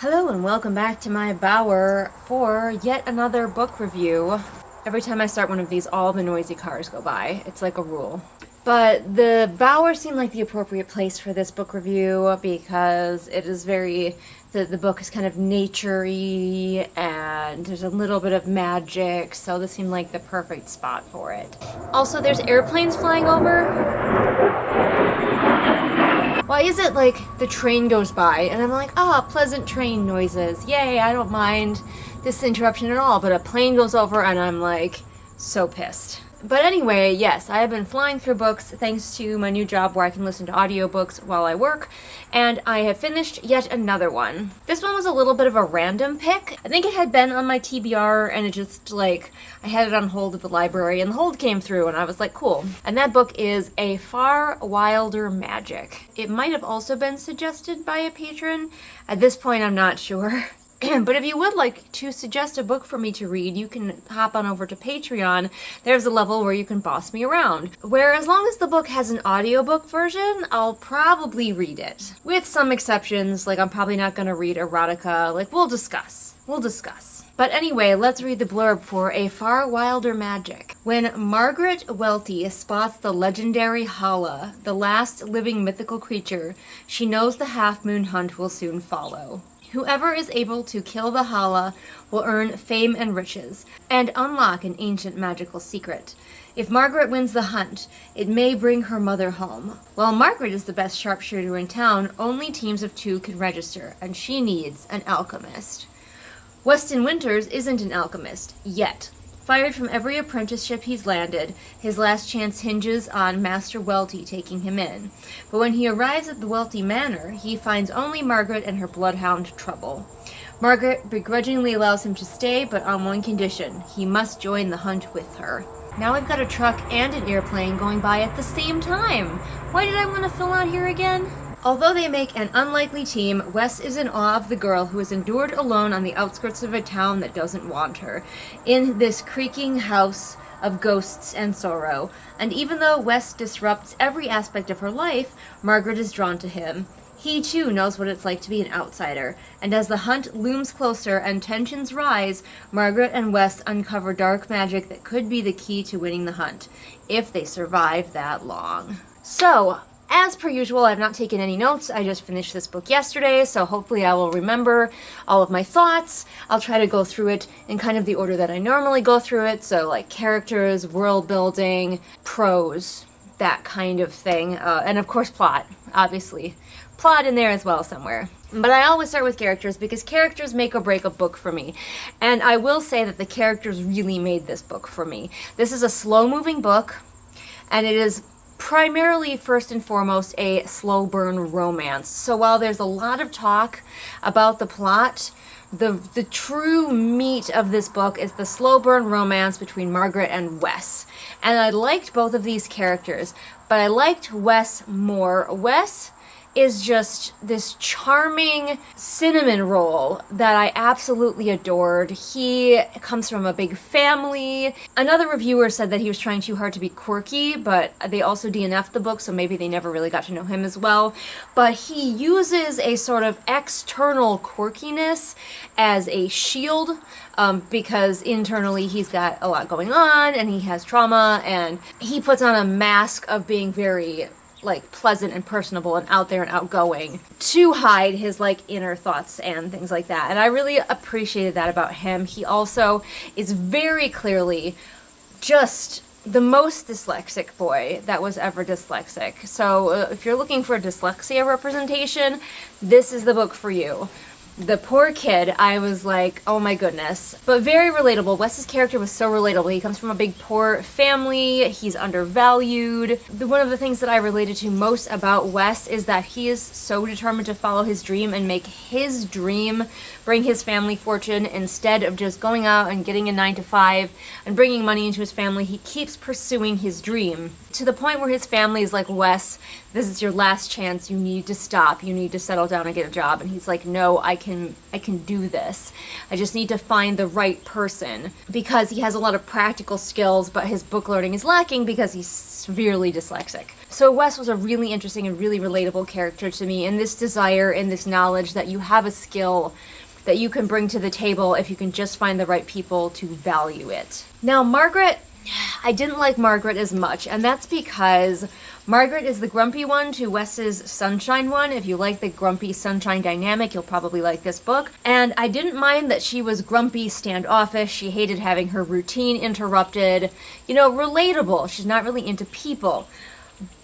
Hello and welcome back to my bower for yet another book review. Every time I start one of these, all the noisy cars go by. It's like a rule. But the bower seemed like the appropriate place for this book review because it is the book is kind of nature-y and there's a little bit of magic, so this seemed like the perfect spot for it. Also, there's airplanes flying over. Why is it like the train goes by and I'm like, pleasant train noises. Yay, I don't mind this interruption at all. But a plane goes over and I'm like, so pissed. But anyway, yes, I have been flying through books thanks to my new job where I can listen to audiobooks while I work, and I have finished yet another one. This one was a little bit of a random pick. I think it had been on my TBR and it just I had it on hold at the library and the hold came through and I was like, cool. And that book is A Far Wilder Magic. It might have also been suggested by a patron. At this point, I'm not sure. But if you would like to suggest a book for me to read, you can hop on over to Patreon. There's a level where you can boss me around. Where as long as the book has an audiobook version, I'll probably read it. With some exceptions, I'm probably not going to read erotica. We'll discuss. But anyway, let's read the blurb for A Far Wilder Magic. When Margaret Welty spots the legendary Hala, the last living mythical creature, she knows the half-moon hunt will soon follow. Whoever is able to kill the Hala will earn fame and riches, and unlock an ancient magical secret. If Margaret wins the hunt, it may bring her mother home. While Margaret is the best sharpshooter in town, only teams of 2 can register, and she needs an alchemist. Weston Winters isn't an alchemist, yet. Fired from every apprenticeship he's landed, his last chance hinges on Master Welty taking him in. But when he arrives at the Welty Manor, he finds only Margaret and her bloodhound Trouble. Margaret begrudgingly allows him to stay, but on one condition: he must join the hunt with her. Now we've got a truck and an airplane going by at the same time. Why did I want to film out here again? Although they make an unlikely team, Wes is in awe of the girl who is endured alone on the outskirts of a town that doesn't want her, in this creaking house of ghosts and sorrow. And even though Wes disrupts every aspect of her life, Margaret is drawn to him. He too knows what it's like to be an outsider, and as the hunt looms closer and tensions rise, Margaret and Wes uncover dark magic that could be the key to winning the hunt, if they survive that long. So, as per usual, I've not taken any notes. I just finished this book yesterday, so hopefully I will remember all of my thoughts. I'll try to go through it in kind of the order that I normally go through it, so characters, world building, prose, that kind of thing, and of course plot, obviously. Plot in there as well somewhere. But I always start with characters because characters make or break a book for me. And I will say that the characters really made this book for me. This is a slow-moving book, and it is primarily, first and foremost, a slow burn romance. So while there's a lot of talk about the plot, the true meat of this book is the slow burn romance between Margaret and Wes. And I liked both of these characters, but I liked Wes more. Wes is just this charming cinnamon roll that I absolutely adored. He comes from a big family. Another reviewer said that he was trying too hard to be quirky, but they also DNF'd the book, so maybe they never really got to know him as well. But he uses a sort of external quirkiness as a shield, because internally he's got a lot going on, and he has trauma, and he puts on a mask of being very pleasant and personable and out there and outgoing to hide his inner thoughts and things like that. And I really appreciated that about him. He also is very clearly just the most dyslexic boy that was ever dyslexic. So if you're looking for a dyslexia representation, this is the book for you. The poor kid, I was like, oh my goodness. But very relatable. Wes's character was so relatable. He comes from a big poor family. He's undervalued. One of the things that I related to most about Wes is that he is so determined to follow his dream and make his dream bring his family fortune instead of just going out and getting a 9-to-5 and bringing money into his family. He keeps pursuing his dream. to the point where his family is like, Wes, this is your last chance. You need to stop. You need to settle down and get a job. And he's like, no, I can do this. I just need to find the right person, because he has a lot of practical skills, but his book learning is lacking because he's severely dyslexic. So Wes was a really interesting and really relatable character to me, and this desire and this knowledge that you have a skill that you can bring to the table if you can just find the right people to value it. Now, Margaret, I didn't like Margaret as much, and that's because Margaret is the grumpy one to Wes's sunshine one. If you like the grumpy sunshine dynamic, you'll probably like this book. And I didn't mind that she was grumpy, standoffish. She hated having her routine interrupted. You know, relatable. She's not really into people.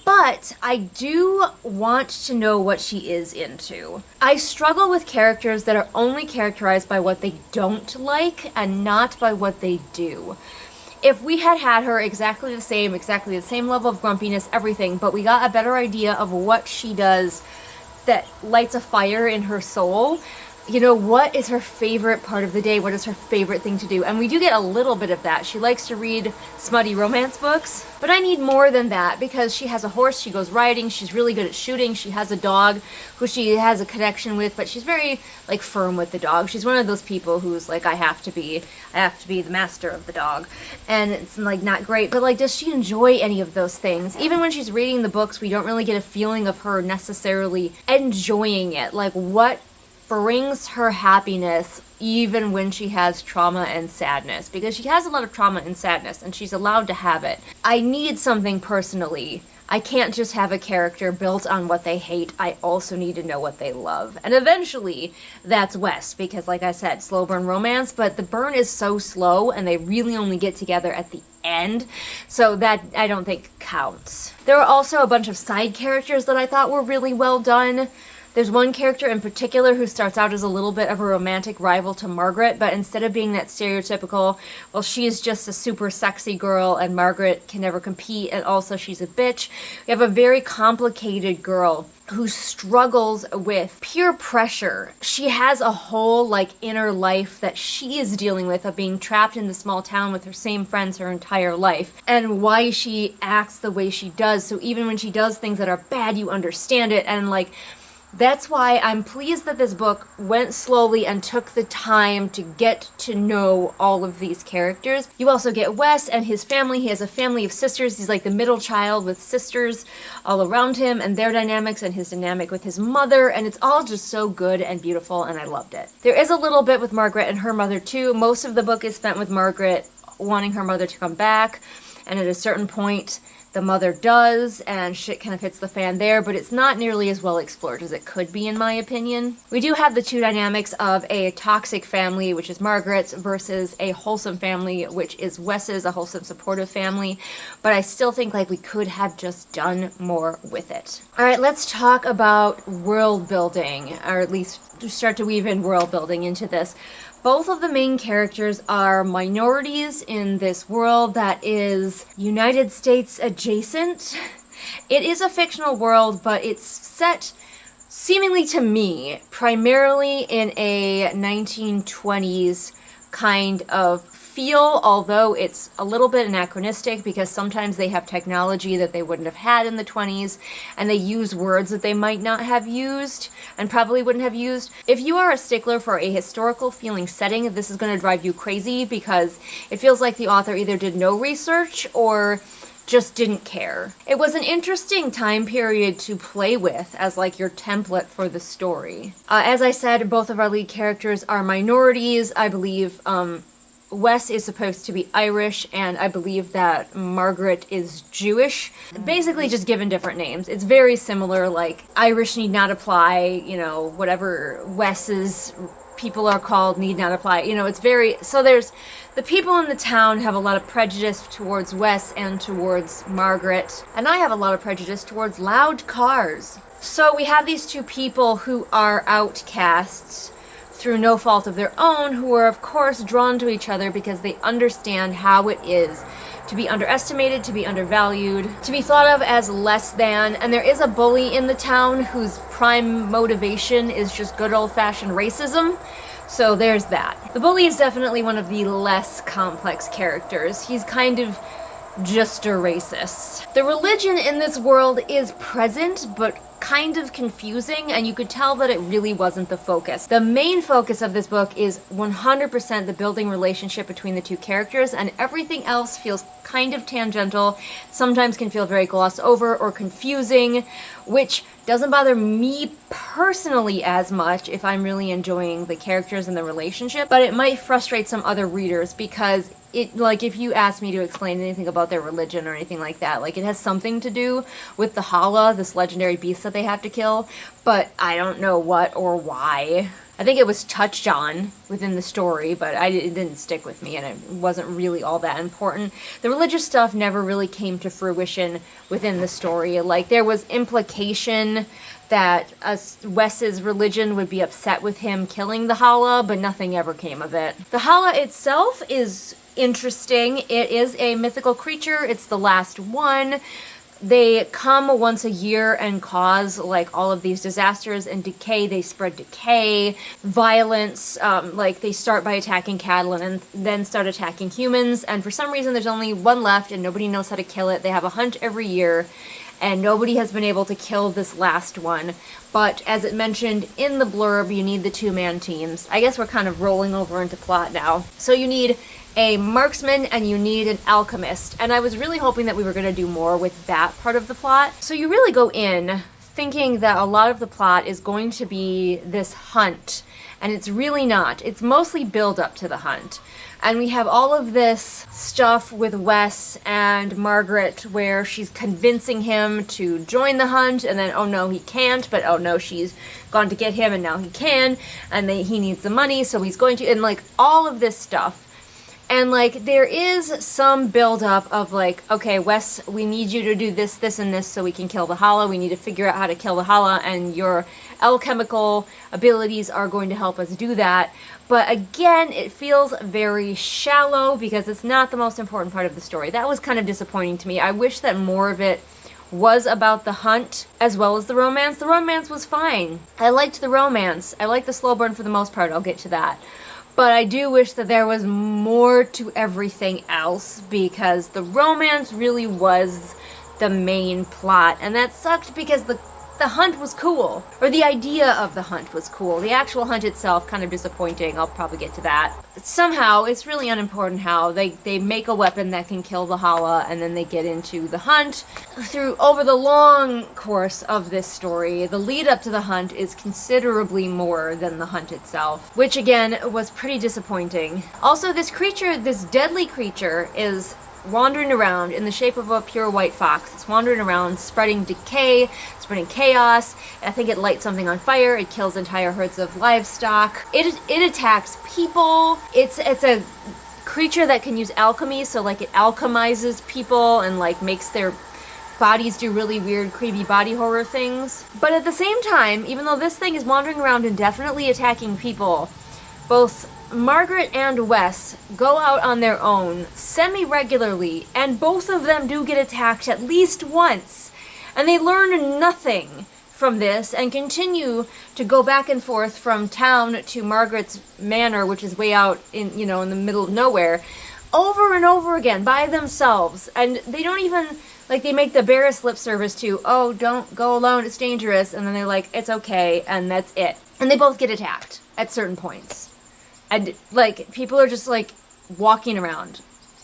But I do want to know what she is into. I struggle with characters that are only characterized by what they don't like and not by what they do. If we had her exactly the same level of grumpiness, everything, but we got a better idea of what she does that lights a fire in her soul, you know, what is her favorite part of the day? What is her favorite thing to do? And we do get a little bit of that. She likes to read smutty romance books, but I need more than that, because she has a horse, she goes riding, she's really good at shooting, she has a dog who she has a connection with, but she's very, like, firm with the dog. She's one of those people who's like, I have to be the master of the dog. And it's, like, not great, but, like, does she enjoy any of those things? Even when she's reading the books, we don't really get a feeling of her necessarily enjoying it. Like, what brings her happiness even when she has trauma and sadness, because she has a lot of trauma and sadness and she's allowed to have it. I need something personally. I can't just have a character built on what they hate. I also need to know what they love. And eventually that's Wes, because like I said, slow burn romance, but the burn is so slow and they really only get together at the end, so that I don't think counts. There were also a bunch of side characters that I thought were really well done. There's one character in particular who starts out as a little bit of a romantic rival to Margaret, but instead of being that stereotypical, well, she's just a super sexy girl and Margaret can never compete, and also she's a bitch, we have a very complicated girl who struggles with peer pressure. She has a whole, like, inner life that she is dealing with, of being trapped in the small town with her same friends her entire life, and why she acts the way she does. So even when she does things that are bad, you understand it, and, like, that's why I'm pleased that this book went slowly and took the time to get to know all of these characters. You also get Wes and his family. He has a family of sisters. He's like the middle child with sisters all around him, and their dynamics and his dynamic with his mother, and it's all just so good and beautiful, and I loved it. There is a little bit with Margaret and her mother too. Most of the book is spent with Margaret wanting her mother to come back, and at a certain point the mother does, and shit kind of hits the fan there, but it's not nearly as well explored as it could be, in my opinion. We do have the two dynamics of a toxic family, which is Margaret's, versus a wholesome family, which is Wes's, a wholesome, supportive family, but I still think, like, we could have just done more with it. Alright, let's talk about world building, or at least start to weave in world building into this. Both of the main characters are minorities in this world that is United States adjacent. It is a fictional world, but it's set, seemingly to me, primarily in a 1920s kind of feel, although it's a little bit anachronistic because sometimes they have technology that they wouldn't have had in the 20s, and they use words that they might not have used and probably wouldn't have used. If you are a stickler for a historical feeling setting, this is going to drive you crazy because it feels like the author either did no research or just didn't care. It was an interesting time period to play with as, like, your template for the story. As I said, both of our lead characters are minorities. I believe Wes is supposed to be Irish, and I believe that Margaret is Jewish. Basically just given different names. It's very similar, like, Irish need not apply, you know, whatever Wes's people are called need not apply. You know, it's very, so there's, the people in the town have a lot of prejudice towards Wes and towards Margaret, and I have a lot of prejudice towards loud cars. So we have these two people who are outcasts through no fault of their own, who are of course drawn to each other because they understand how it is to be underestimated, to be undervalued, to be thought of as less than, and there is a bully in the town whose prime motivation is just good old-fashioned racism, so there's that. The bully is definitely one of the less complex characters. He's kind of just a racist. The religion in this world is present, but kind of confusing, and you could tell that it really wasn't the focus. The main focus of this book is 100% the building relationship between the two characters, and everything else feels kind of tangential, sometimes can feel very glossed over or confusing, which doesn't bother me personally as much if I'm really enjoying the characters and the relationship, but it might frustrate some other readers because if you ask me to explain anything about their religion or anything like that, it has something to do with the Hala, this legendary beast that they have to kill, but I don't know what or why. I think it was touched on within the story, but it didn't stick with me, and it wasn't really all that important. The religious stuff never really came to fruition within the story. There was implication that Wes's religion would be upset with him killing the Hala, but nothing ever came of it. The Hala itself is interesting. It is a mythical creature. It's the last one. They come once a year and cause all of these disasters and decay. They spread decay, violence. They start by attacking cattle and then start attacking humans. And for some reason, there's only one left and nobody knows how to kill it. They have a hunt every year and nobody has been able to kill this last one. But as it mentioned in the blurb, you need the two-man teams. I guess we're kind of rolling over into plot now. So you need a marksman and you need an alchemist. And I was really hoping that we were going to do more with that part of the plot. So you really go in thinking that a lot of the plot is going to be this hunt. And it's really not. It's mostly build up to the hunt. And we have all of this stuff with Wes and Margaret where she's convincing him to join the hunt, and then, oh no, he can't, but oh no, she's gone to get him and now he can, and he needs the money, so he's going to, and all of this stuff. And there is some build up of okay, Wes, we need you to do this, this, and this so we can kill the Hala. We need to figure out how to kill the Hala, and your alchemical abilities are going to help us do that. But again, it feels very shallow because it's not the most important part of the story. That was kind of disappointing to me. I wish that more of it was about the hunt as well as the romance. The romance was fine. I liked the romance. I liked the slow burn for the most part. I'll get to that. But I do wish that there was more to everything else because the romance really was the main plot. And that sucked because the hunt was cool. Or the idea of the hunt was cool. The actual hunt itself, kind of disappointing. I'll probably get to that. Somehow, it's really unimportant how they make a weapon that can kill the Hala and then they get into the hunt. Over the long course of this story, the lead up to the hunt is considerably more than the hunt itself, which again was pretty disappointing. Also, this creature, this deadly creature, is wandering around in the shape of a pure white fox. It's wandering around, spreading decay, spreading chaos. I think it lights something on fire. It kills entire herds of livestock. It attacks people. It's a creature that can use alchemy, so it alchemizes people and makes their bodies do really weird, creepy body horror things. But at the same time, even though this thing is wandering around and definitely attacking people, both Margaret and Wes go out on their own semi-regularly, and both of them do get attacked at least once. And they learn nothing from this and continue to go back and forth from town to Margaret's manor, which is way out in the middle of nowhere, over and over again by themselves. And they don't even, they make the barest lip service to, oh, don't go alone, it's dangerous. And then they're like, it's okay, and that's it. And they both get attacked at certain points. And, people are just, walking around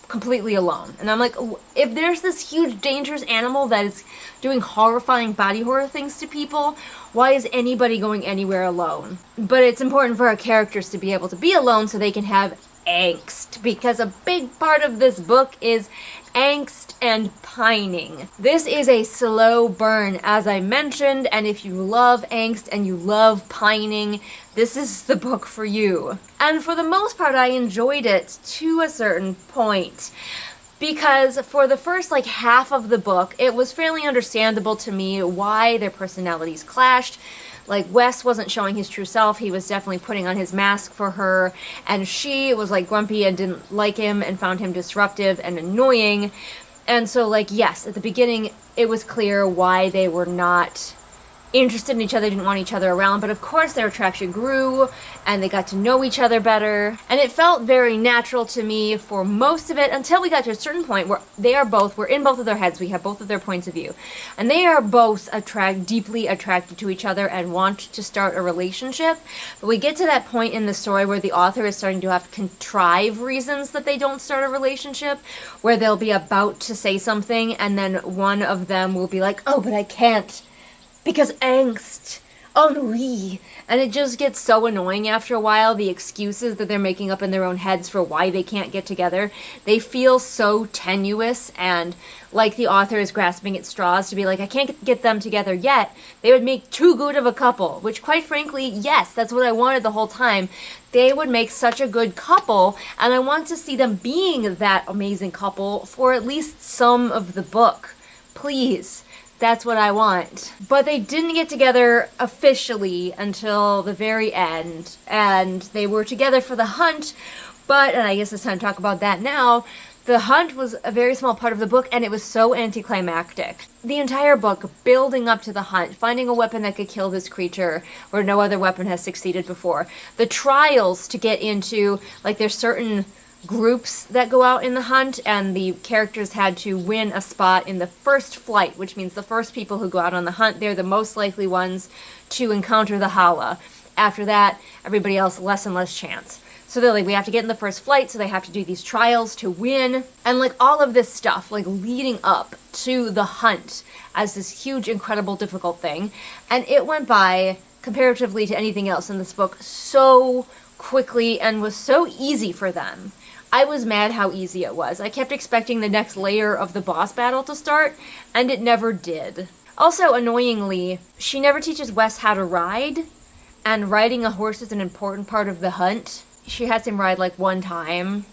completely alone. And I'm like, if there's this huge, dangerous animal that is doing horrifying body horror things to people, why is anybody going anywhere alone? But it's important for our characters to be able to be alone so they can have angst, because a big part of this book is angst and pining. This is a slow burn, as I mentioned, and if you love angst and you love pining, this is the book for you. And for the most part, I enjoyed it to a certain point, because for the first half of the book, it was fairly understandable to me why their personalities clashed. Wes wasn't showing his true self. He was definitely putting on his mask for her. And she was, grumpy and didn't like him and found him disruptive and annoying. And so, yes, at the beginning, it was clear why they were not interested in each other, didn't want each other around, but of course their attraction grew and they got to know each other better. And it felt very natural to me for most of it until we got to a certain point where we're in both of their heads, we have both of their points of view. And they are both deeply attracted to each other and want to start a relationship. But we get to that point in the story where the author is starting to have to contrive reasons that they don't start a relationship, where they'll be about to say something and then one of them will be like, oh, but I can't. Because angst, ennui, and it just gets so annoying after a while, the excuses that they're making up in their own heads for why they can't get together. They feel so tenuous and like the author is grasping at straws to be like, I can't get them together yet. They would make too good of a couple, which quite frankly, yes, that's what I wanted the whole time. They would make such a good couple, and I want to see them being that amazing couple for at least some of the book. Please. That's what I want. But they didn't get together officially until the very end. And they were together for the hunt. But, and I guess it's time to talk about that now, the hunt was a very small part of the book and it was so anticlimactic. The entire book, building up to the hunt, finding a weapon that could kill this creature where no other weapon has succeeded before. The trials to get into, like there's certain groups that go out in the hunt, and the characters had to win a spot in the first flight, which means the first people who go out on the hunt, they're the most likely ones to encounter the Hala. After that, everybody else, less and less chance. So they're like, we have to get in the first flight, so they have to do these trials to win, and like all of this stuff, like leading up to the hunt as this huge, incredible, difficult thing. And it went by, comparatively to anything else in this book, so quickly and was so easy for them. I was mad how easy it was. I kept expecting the next layer of the boss battle to start, and it never did. Also, annoyingly, she never teaches Wes how to ride, and riding a horse is an important part of the hunt. She has him ride like one time.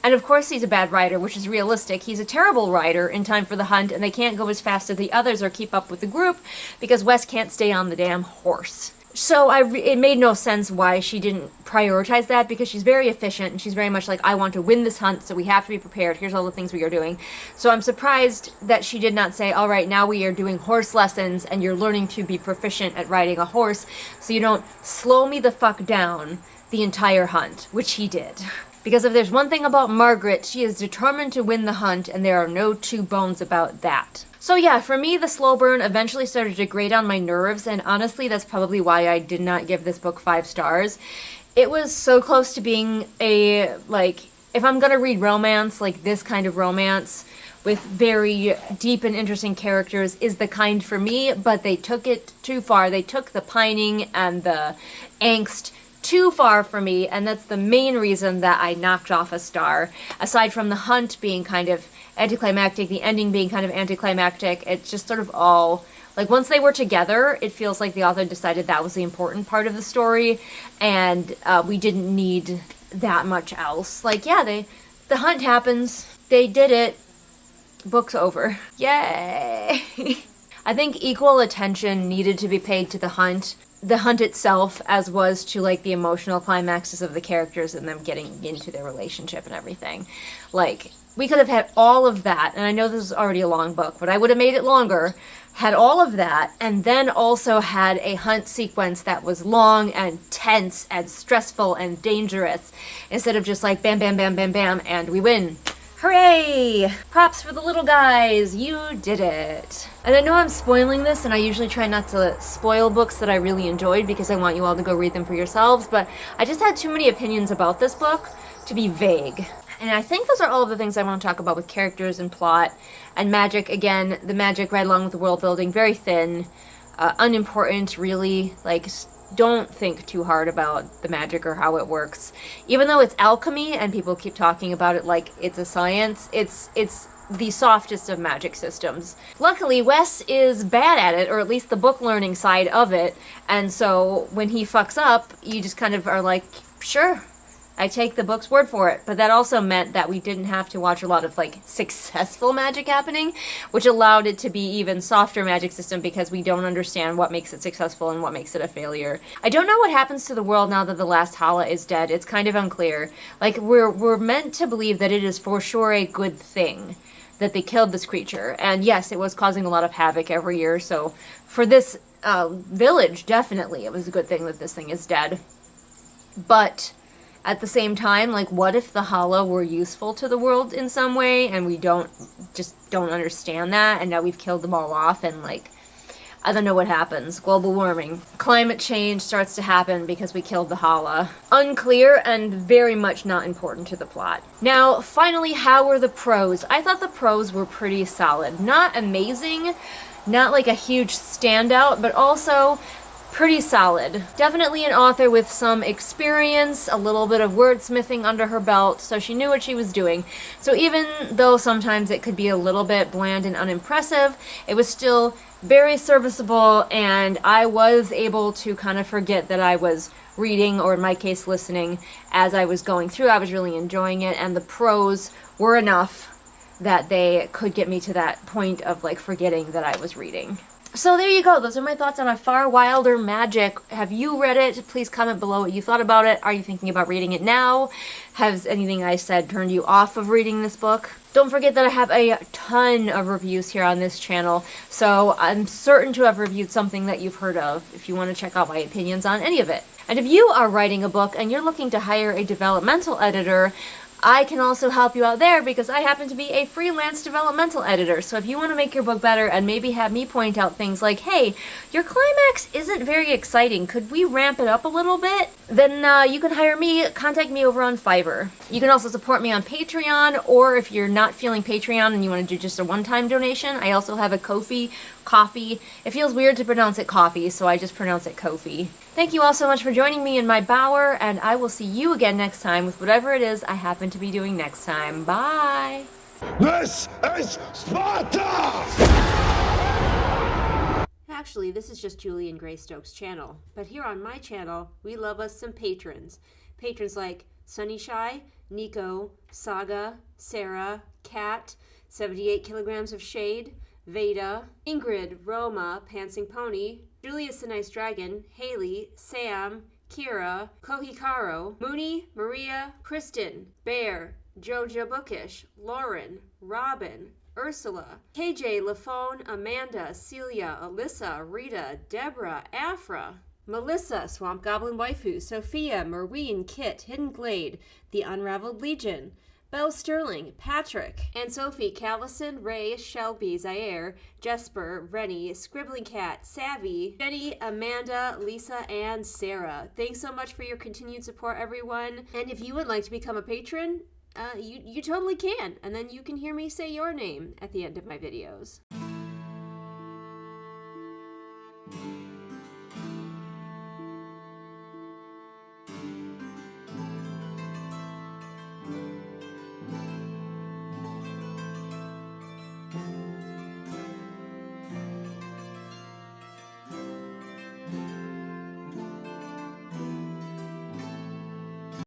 And of course he's a bad rider, which is realistic. He's a terrible rider in time for the hunt, and they can't go as fast as the others or keep up with the group because Wes can't stay on the damn horse. So it made no sense why she didn't prioritize that, because she's very efficient and she's very much like, I want to win this hunt, so we have to be prepared. Here's all the things we are doing. So I'm surprised that she did not say, all right, now we are doing horse lessons and you're learning to be proficient at riding a horse so you don't slow me the fuck down the entire hunt, which he did. Because if there's one thing about Margaret, she is determined to win the hunt, and there are no two bones about that. So yeah, for me, the slow burn eventually started to grate on my nerves, and honestly, that's probably why I did not give this book 5 stars. It was so close to being a, like, if I'm gonna read romance, like this kind of romance, with very deep and interesting characters, is the kind for me, but they took it too far. They took the pining and the angst too far for me, and that's the main reason that I knocked off a star. Aside from the hunt being kind of anticlimactic, the ending being kind of anticlimactic, it's just sort of all, like, once they were together, it feels like the author decided that was the important part of the story, and we didn't need that much else. Like, yeah, the hunt happens, they did it, book's over. Yay! I think equal attention needed to be paid to the hunt itself, as was to, like, the emotional climaxes of the characters and them getting into their relationship and everything. Like, we could have had all of that, and I know this is already a long book, but I would have made it longer, had all of that, and then also had a hunt sequence that was long and tense and stressful and dangerous, instead of just like bam, bam, bam, bam, bam, and we win. Hooray! Props for the little guys, you did it. And I know I'm spoiling this, and I usually try not to spoil books that I really enjoyed because I want you all to go read them for yourselves, but I just had too many opinions about this book to be vague. And I think those are all of the things I want to talk about with characters and plot and magic. Again, the magic right along with the world building, very thin, unimportant, really. Like, don't think too hard about the magic or how it works. Even though it's alchemy and people keep talking about it like it's a science, it's the softest of magic systems. Luckily, Wes is bad at it, or at least the book learning side of it, and so when he fucks up, you just kind of are like, sure, I take the book's word for it. But that also meant that we didn't have to watch a lot of, like, successful magic happening, which allowed it to be even softer magic system because we don't understand what makes it successful and what makes it a failure. I don't know what happens to the world now that the last Hala is dead. It's kind of unclear. Like, we're meant to believe that it is for sure a good thing that they killed this creature. And yes, it was causing a lot of havoc every year, so for this village, definitely. It was a good thing that this thing is dead. But at the same time, like, what if the hollow were useful to the world in some way, and we don't understand that, and now we've killed them all off, and, like, I don't know what happens. Global warming. Climate change starts to happen because we killed the hollow. Unclear and very much not important to the plot. Now, finally, how were the prose? I thought the prose were pretty solid. Not amazing, not like a huge standout, but also pretty solid. Definitely an author with some experience, a little bit of wordsmithing under her belt, so she knew what she was doing. So even though sometimes it could be a little bit bland and unimpressive, it was still very serviceable, and I was able to kind of forget that I was reading, or in my case listening, as I was going through. I was really enjoying it, and the prose were enough that they could get me to that point of, like, forgetting that I was reading. So there you go. Those are my thoughts on A Far Wilder Magic. Have you read it? Please comment below what you thought about it. Are you thinking about reading it now? Has anything I said turned you off of reading this book? Don't forget that I have a ton of reviews here on this channel, so I'm certain to have reviewed something that you've heard of if you want to check out my opinions on any of it. And if you are writing a book and you're looking to hire a developmental editor, I can also help you out there because I happen to be a freelance developmental editor. So if you want to make your book better and maybe have me point out things like, hey, your climax isn't very exciting, could we ramp it up a little bit? Then you can hire me, contact me over on Fiverr. You can also support me on Patreon, or if you're not feeling Patreon and you want to do just a one-time donation, I also have a Ko-fi, coffee. It feels weird to pronounce it coffee, so I just pronounce it Ko-fi. Thank you all so much for joining me in my bower, and I will see you again next time with whatever it is I happen to be doing next time. Bye! This is Sparta! Actually, this is just Julie and Greystoke's channel, but here on my channel, we love us some patrons. Patrons like Sunny Shy, Nico, Saga, Sarah, Kat, 78 Kilograms of Shade, Veda, Ingrid, Roma, Pansing Pony, Julius the Nice Dragon, Haley, Sam, Kira, Kohikaro, Mooney, Maria, Kristen, Bear, Jojo Bookish, Lauren, Robin, Ursula, KJ, Lafone, Amanda, Celia, Alyssa, Rita, Deborah, Afra, Melissa, Swamp Goblin Waifu, Sophia, Marween, Kit, Hidden Glade, The Unraveled Legion, Belle Sterling, Patrick, Anne Sophie, Callison, Ray, Shelby, Zaire, Jesper, Rennie, Scribbling Cat, Savvy, Jenny, Amanda, Lisa, and Sarah. Thanks so much for your continued support, everyone. And if you would like to become a patron, you totally can. And then you can hear me say your name at the end of my videos.